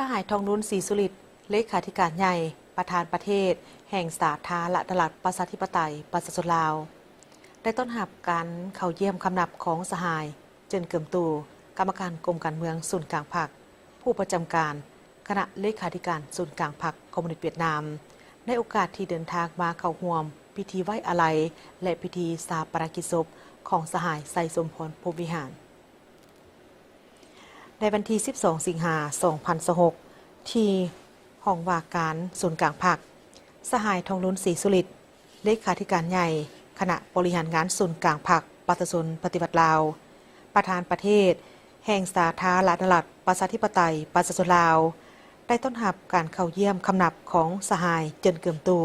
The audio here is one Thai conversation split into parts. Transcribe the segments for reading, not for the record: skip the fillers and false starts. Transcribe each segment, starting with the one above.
สหายทองนุ้นศรีสุริตเลขาธิการใหญ่ประธานประเทศแห่งสาธารณรัฐประชาธิปไตยประชาชนลาวได้ต้อนรับการเข้าเยี่ยมคำนับของสหายเจินเกิมตูกรรมการกรมการเมืองศูนย์กลางพรรคผู้ประจำการคณะเลขาธิการศูนย์กลางพรรคคอมมิวนิสต์เวียดนามในโอกาสที่เดินทางมาเข้าร่วมพิธีไว้อาลัยและพิธีชาปนกิจศพของสหายไซสมพรพรหมวิหารในวันที่ 12 สิงหาคม 2026 ที่ห้องว่าการศูนย์กลางพรรคสหายทองนุ้นศรีสุริตเลขาธิการใหญ่คณะบริหารงานศูนย์กลางพรรคประชาชนปฏิบัติลาวประธานประเทศแห่งสาธารณรัฐประชาธิปไตยประชาชนลาวได้ต้อนรับการเข้าเยี่ยมคำนับของสหายเจินเกิมตู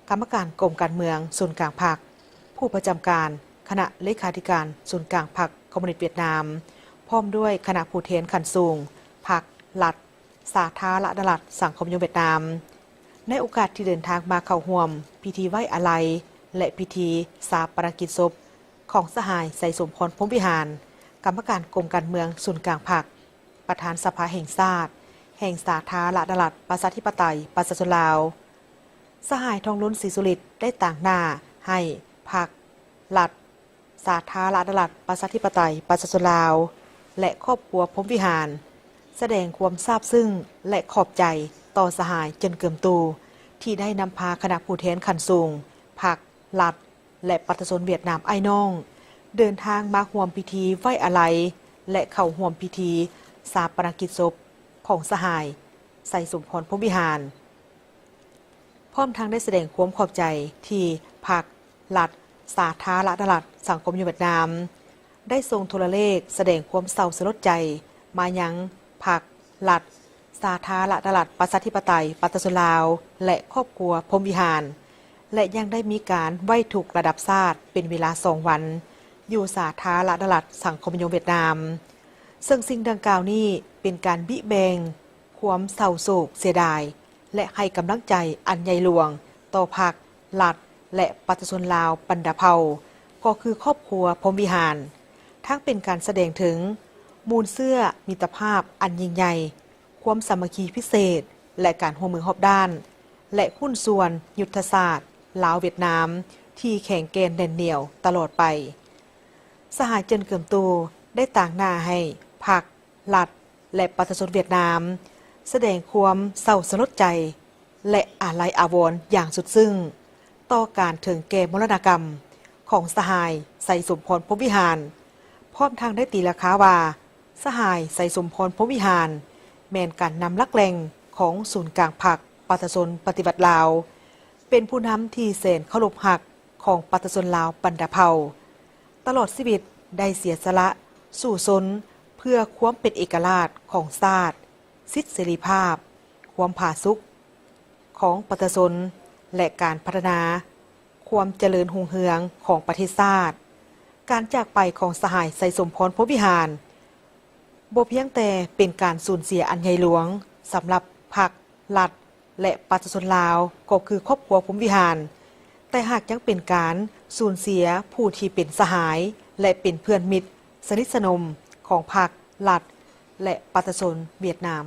กรรมการกรมการเมืองศูนย์กลางพรรคผู้ประจำการคณะเลขาธิการศูนย์กลางพรรคคอมมิวนิสต์เวียดนามพร้อมด้วยคณะผู้แทนขั้นสูงพรรครัฐสาธารณรัฐสังคมนิยมเวียดนามในโอกาสที่เดินทางมาเข้าร่วมพิธีไว้อาลัยและพิธีชาปนกิจศพของสหายไซสมพรพรหมวิหารกรรมการกรมการเมืองศูนย์กลางพรรคประธานสภาแห่งชาติแห่งสาธารณรัฐประชาธิปไตยประชาชนลาวสหายทองนุ้นศรีสุริตได้ต่างหน้าให้พรรครัฐสาธารณรัฐประชาธิปไตยประชาชนลาวและครอบครัวพรหมวิหารแสดงความซาบซึ้งและขอบใจต่อสหายเจินเกิมตูที่ได้นำพาคณะผู้แทนขั้นสูงพรรครัฐและประชาชนเวียดนามไอ้น้องเดินทางมาร่วมพิธีไว้อาลัยและเข้าร่วมพิธีชาปนกิจศพของสหายไซสมพรพรหมวิหารพร้อมทั้งได้แสดงความขอบใจที่พรรครัฐสาธารณรัฐสังคมนิยมเวียดนามได้ทรงโทรเลขแสดงความเศร้าสลดใจมายังพรรครัฐสาธารณรัฐประชาธิปไตยประชาชนลาวและครอบครัวพรหมวิหารและยังได้มีการไหว้ถูกระดับชาติเป็นเวลา2 วันอยู่สาธารณรัฐสังคมนิยมเวียดนามซึ่งสิ่งดังกล่าวนี้เป็นการบิแบงความเศร้าโศกเสียดายและให้กำลังใจอันใหญ่หลวงต่อพรรครัฐและประชาชนลาวบรรดาเผ่าก็คือครอบครัวพรหมวิหารทั้งเป็นการแสดงถึงมูลเสื้อมิตรภาพอันยิ่งใหญ่ความสามัคคีพิเศษและการร่วมมือรอบด้านและหุ้นส่วนยุทธศาสตร์ลาวเวียดนามที่แข็งแกร่งแน่นเหนียวตลอดไปสหายเจินเกิมตูได้ต่างหน้าให้พรรครัฐและประชาชนเวียดนามแสดงความเศร้าสลดใจและอาลัยอาวรณ์อย่างสุดซึ้งต่อการถึงแก่มรณกรรมของสหายไซสมพรพรหมวิหารพร้อมทางได้ตีราคาว่าสหายไซสมพรพรหมวิหารแม่นการนำลักแรงของศูนย์กลางพรรคประชาชนปฏิบัติลาวเป็นผู้นำที่แสนเคารพรักของประชาชนลาวบรรดาเผ่าตลอดชีวิตได้เสียสละสู่ชนเพื่อความเป็นเอกราชของชาติสิทธิเสรีภาพความผาสุกของประชาชนและการพัฒนาความเจริญรุ่งเรืองของประเทศชาติการจากไปของสหายไซสมพรพรหมวิหารบ่เพียงแต่เป็นการสูญเสียอันใหญ่หลวงสำหรับพรรครัฐและประชาชนลาวก็คือครอบครัวพรหมวิหารแต่หากยังเป็นการสูญเสียผู้ที่เป็นสหายและเป็นเพื่อนมิตรสนิทสนมของพรรครัฐและประชาชนเวียดนาม